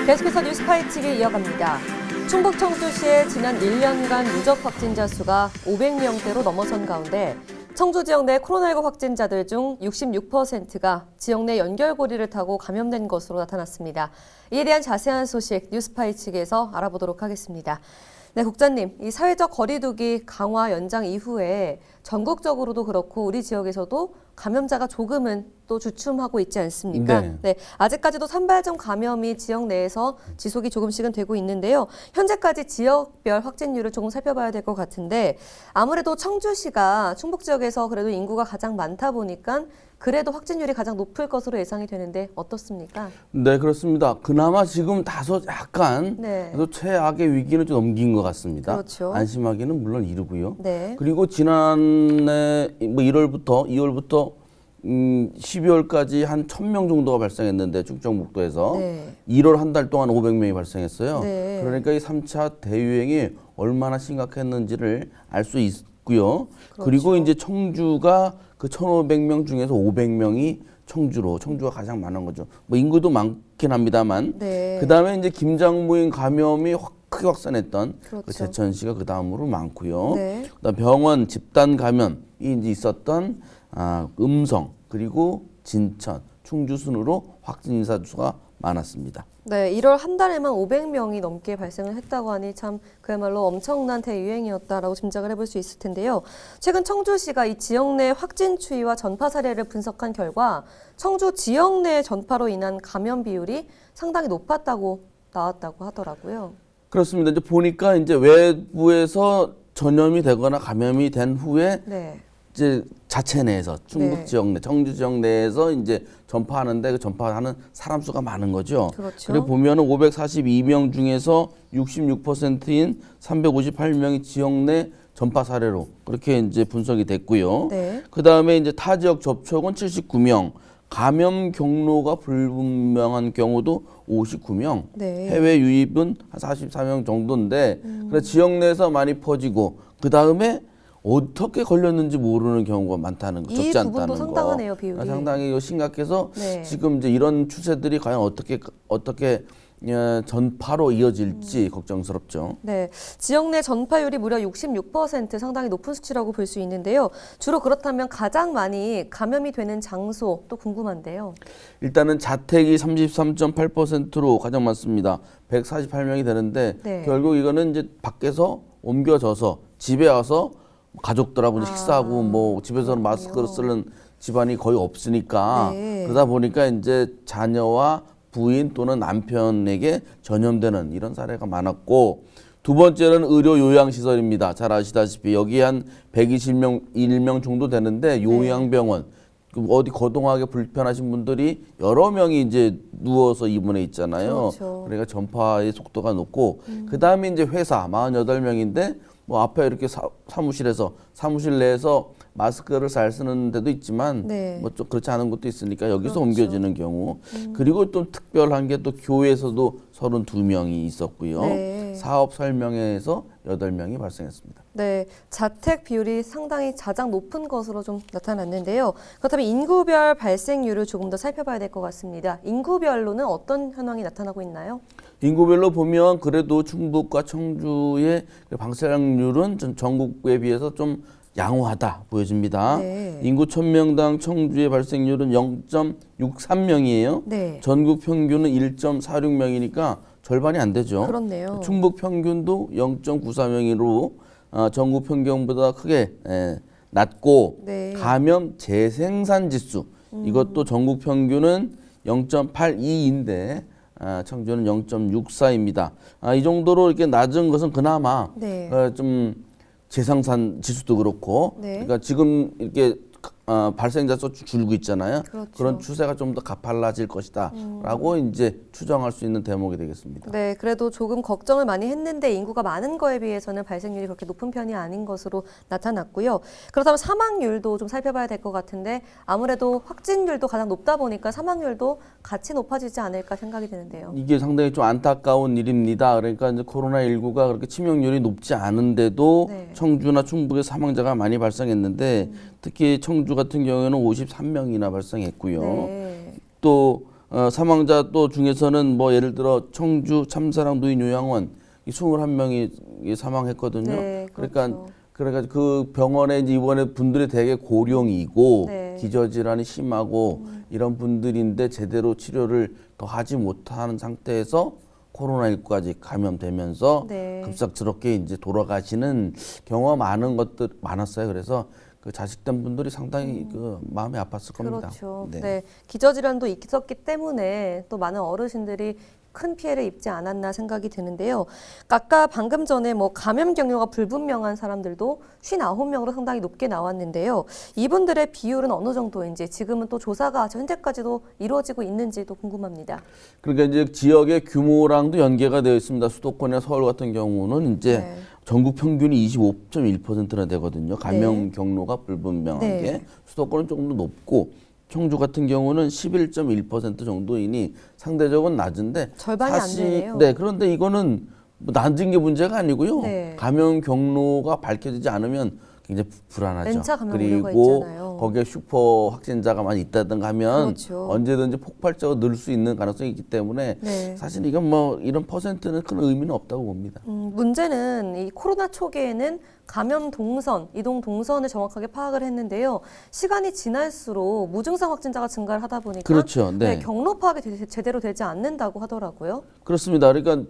계속해서 뉴스파이치기 이어갑니다. 충북 청주시의 지난 1년간 누적 확진자 수가 500명대로 넘어선 가운데 청주 지역 내 코로나19 확진자들 중 66%가 지역 내 연결고리를 타고 감염된 것으로 나타났습니다. 이에 대한 자세한 소식 뉴스파이치기에서 알아보도록 하겠습니다. 네, 국장님, 이 사회적 거리두기 강화 연장 이후에 전국적으로도 그렇고 우리 지역에서도 감염자가 조금은 또 주춤하고 있지 않습니까? 네, 아직까지도 산발적 감염이 지역 내에서 지속이 조금씩은 되고 있는데요. 현재까지 지역별 확진율을 조금 살펴봐야 될 것 같은데 아무래도 청주시가 충북 지역에서 그래도 인구가 가장 많다 보니까 그래도 확진율이 가장 높을 것으로 예상이 되는데 어떻습니까? 네, 그렇습니다. 그나마 지금 다소 약간 그래도 최악의 위기는 좀 넘긴 것 같습니다. 그렇죠. 안심하기는 물론 이르고요. 네. 그리고 지난해 뭐 1월부터 2월부터 12월까지 한 1,000명 정도가 발생했는데 충청북도에서 네. 1월 한 달 동안 500명이 발생했어요. 네. 그러니까 이 3차 대유행이 얼마나 심각했는지를 알 수 있고요. 그리고 이제 청주가 그 1,500명 중에서 500명이 청주가 가장 많은 거죠. 뭐 인구도 많긴 합니다만. 네. 그다음에 이제 김장무인 감염이 크게 확산했던 그렇죠. 그 제천시가 그 다음으로 많고요. 네. 그다음 병원 집단 감염이 이제 있었던 음성 그리고 진천, 충주 순으로 확진자 수가 많았습니다. 네, 1월 한 달에만 500명이 넘게 발생을 했다고 하니 참 그야말로 엄청난 대유행이었다라고 짐작을 해볼 수 있을 텐데요. 최근 청주시가 이 지역 내 확진 추이와 전파 사례를 분석한 결과 청주 지역 내 전파로 인한 감염 비율이 상당히 높았다고 나왔다고 하더라고요. 그렇습니다. 이제 보니까 이제 외부에서 전염이 되거나 감염이 된 후에 네. 이제 자체 내에서 충북 네. 지역 내, 청주 지역 내에서 이제 전파하는데 그 전파하는 사람 수가 많은 거죠. 그렇죠. 그리고 보면은 542명 중에서 66%인 358명이 지역 내 전파 사례로 그렇게 이제 분석이 됐고요. 네. 그 다음에 이제 타 지역 접촉은 79명, 감염 경로가 불분명한 경우도 59명, 네. 해외 유입은 한 44명 정도인데, 그래서 지역 내에서 많이 퍼지고, 그 다음에 어떻게 걸렸는지 모르는 경우가 많다는 거, 적지 이 않다는 부분도 거. 상당하네요, 비율이. 상당히 심각해서 네. 지금 이제 이런 추세들이 과연 어떻게 전파로 이어질지 걱정스럽죠. 네, 지역 내 전파율이 무려 66%, 상당히 높은 수치라고 볼 수 있는데요. 주로 그렇다면 가장 많이 감염이 되는 장소 또 궁금한데요. 일단은 자택이 33.8%로 가장 많습니다. 148명이 되는데 네. 결국 이거는 이제 밖에서 옮겨져서 집에 와서 가족들하고 식사하고 뭐 집에서는 마스크를 쓰는 집안이 거의 없으니까 네. 그러다 보니까 이제 자녀와 부인 또는 남편에게 전염되는 이런 사례가 많았고, 두 번째는 의료 요양시설입니다. 잘 아시다시피 여기 한 121명 정도 되는데 요양병원, 어디 거동하기 불편하신 분들이 여러 명이 이제 누워서 입원해 있잖아요. 그렇죠. 그러니까 전파의 속도가 높고, 그 다음에 이제 회사 48명인데 뭐 앞에 이렇게 사무실 내에서 마스크를 잘 쓰는 데도 있지만 네. 뭐 좀 그렇지 않은 것도 있으니까 여기서 그렇죠. 옮겨지는 경우. 그리고 좀 특별한 게 또 교회에서도 32명이 있었고요. 네. 사업 설명회에서 8명이 발생했습니다. 네, 자택 비율이 상당히 가장 높은 것으로 좀 나타났는데요. 그렇다면 인구별 발생률을 조금 더 살펴봐야 될 것 같습니다. 인구별로는 어떤 현황이 나타나고 있나요? 인구별로 보면 그래도 충북과 청주의 발생률은 전국에 비해서 좀 양호하다 보여집니다. 네. 인구 1,000명당 청주의 발생률은 0.63명이에요. 네. 전국 평균은 1.46명이니까 절반이 안 되죠. 그렇네요. 충북 평균도 0.94명으로 전국 평균보다 크게 낮고, 네. 감염 재생산 지수 이것도 전국 평균은 0.82인데 청주는 0.64입니다. 이 정도로 이렇게 낮은 것은 그나마 네. 좀 재생산 지수도 그렇고, 네. 그러니까 지금 이렇게 발생자 수 줄고 있잖아요. 그렇죠. 그런 추세가 좀 더 가팔라질 것이다라고 이제 추정할 수 있는 대목이 되겠습니다. 네, 그래도 조금 걱정을 많이 했는데 인구가 많은 거에 비해서는 발생률이 그렇게 높은 편이 아닌 것으로 나타났고요. 그렇다면 사망률도 좀 살펴봐야 될 것 같은데 아무래도 확진율도 가장 높다 보니까 사망률도 같이 높아지지 않을까 생각이 드는데요. 이게 상당히 좀 안타까운 일입니다. 그러니까 이제 코로나19가 그렇게 치명률이 높지 않은데도 네. 청주나 충북에 사망자가 많이 발생했는데 특히 청주 같은 경우에는 53명이나 발생했고요. 네. 또 사망자 또 중에서는 뭐 예를 들어 청주 참사랑 노인 요양원 이 21명이 사망했거든요. 네, 그렇죠. 그러니까 그 병원에 이제 입원해 분들이 되게 고령이고 네. 기저질환이 심하고 이런 분들인데 제대로 치료를 더 하지 못하는 상태에서 코로나19까지 감염되면서 네. 급작스럽게 이제 돌아가시는 경우가 많았어요. 그래서 그 자식된 분들이 상당히 그 마음이 아팠을 겁니다. 그렇죠. 네. 네. 기저질환도 있었기 때문에 또 많은 어르신들이 큰 피해를 입지 않았나 생각이 드는데요. 아까 방금 전에 뭐 감염 경로가 불분명한 사람들도 59명으로 상당히 높게 나왔는데요. 이분들의 비율은 어느 정도인지 지금은 또 조사가 현재까지도 이루어지고 있는지도 궁금합니다. 그러니까 이제 지역의 규모랑도 연계가 되어 있습니다. 수도권이나 서울 같은 경우는 이제 네. 전국 평균이 25.1%나 되거든요. 감염 네. 경로가 불분명한 네. 게 수도권은 조금 더 높고 청주 같은 경우는 11.1% 정도이니 상대적으로 낮은데 절반이 안 되네요. 네, 그런데 이거는 뭐 낮은 게 문제가 아니고요. 네. 감염 경로가 밝혀지지 않으면 굉장히 불안하죠. N차 감염 우려가 그리고 있잖아요. 거기에 슈퍼 확진자가 많이 있다든가 하면 그렇죠. 언제든지 폭발적으로 늘 수 있는 가능성이 있기 때문에 네. 사실 이건 뭐 이런 퍼센트는 큰 의미는 없다고 봅니다. 문제는 이 코로나 초기에는 감염 동선, 이동 동선을 정확하게 파악을 했는데요. 시간이 지날수록 무증상 확진자가 증가를 하다 보니까 그렇죠. 네. 경로 파악이 제대로 되지 않는다고 하더라고요. 그렇습니다. 그러니까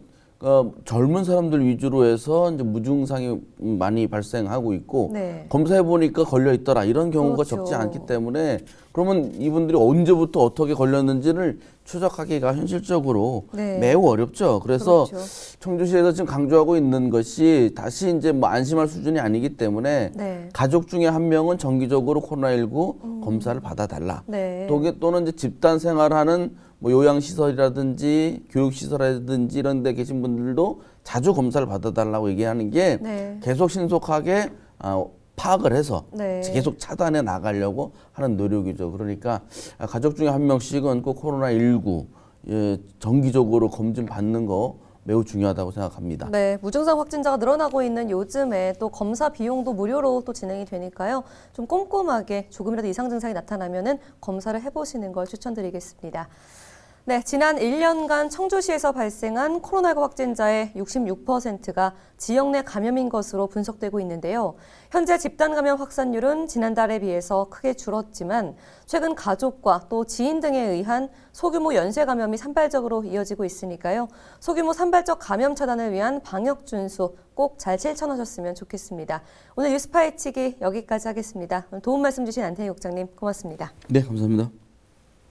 젊은 사람들 위주로 해서 이제 무증상이 많이 발생하고 있고 네. 검사해 보니까 걸려 있더라 이런 경우가 그렇죠. 적지 않기 때문에 그러면 이분들이 언제부터 어떻게 걸렸는지를 추적하기가 현실적으로 네. 매우 어렵죠. 그래서 그렇죠. 청주시에서 지금 강조하고 있는 것이 다시 이제 뭐 안심할 수준이 아니기 때문에 네. 가족 중에 한 명은 정기적으로 코로나19 검사를 받아달라. 네. 또는 이제 집단 생활하는 뭐 요양시설이라든지 교육시설이라든지 이런 데 계신 분들도 자주 검사를 받아달라고 얘기하는 게 네. 계속 신속하게 파악을 해서 네. 계속 차단해 나가려고 하는 노력이죠. 그러니까 가족 중에 한 명씩은 꼭 코로나19 정기적으로 검진 받는 거 매우 중요하다고 생각합니다. 네, 무증상 확진자가 늘어나고 있는 요즘에 또 검사 비용도 무료로 또 진행이 되니까요. 좀 꼼꼼하게 조금이라도 이상 증상이 나타나면은 검사를 해보시는 걸 추천드리겠습니다. 네, 지난 1년간 청주시에서 발생한 코로나19 확진자의 66%가 지역 내 감염인 것으로 분석되고 있는데요. 현재 집단 감염 확산율은 지난달에 비해서 크게 줄었지만 최근 가족과 또 지인 등에 의한 소규모 연쇄 감염이 산발적으로 이어지고 있으니까요. 소규모 산발적 감염 차단을 위한 방역 준수 꼭 잘 실천하셨으면 좋겠습니다. 오늘 뉴스 파헤치기 여기까지 하겠습니다. 도움 말씀 주신 안태희 국장님 고맙습니다. 네, 감사합니다.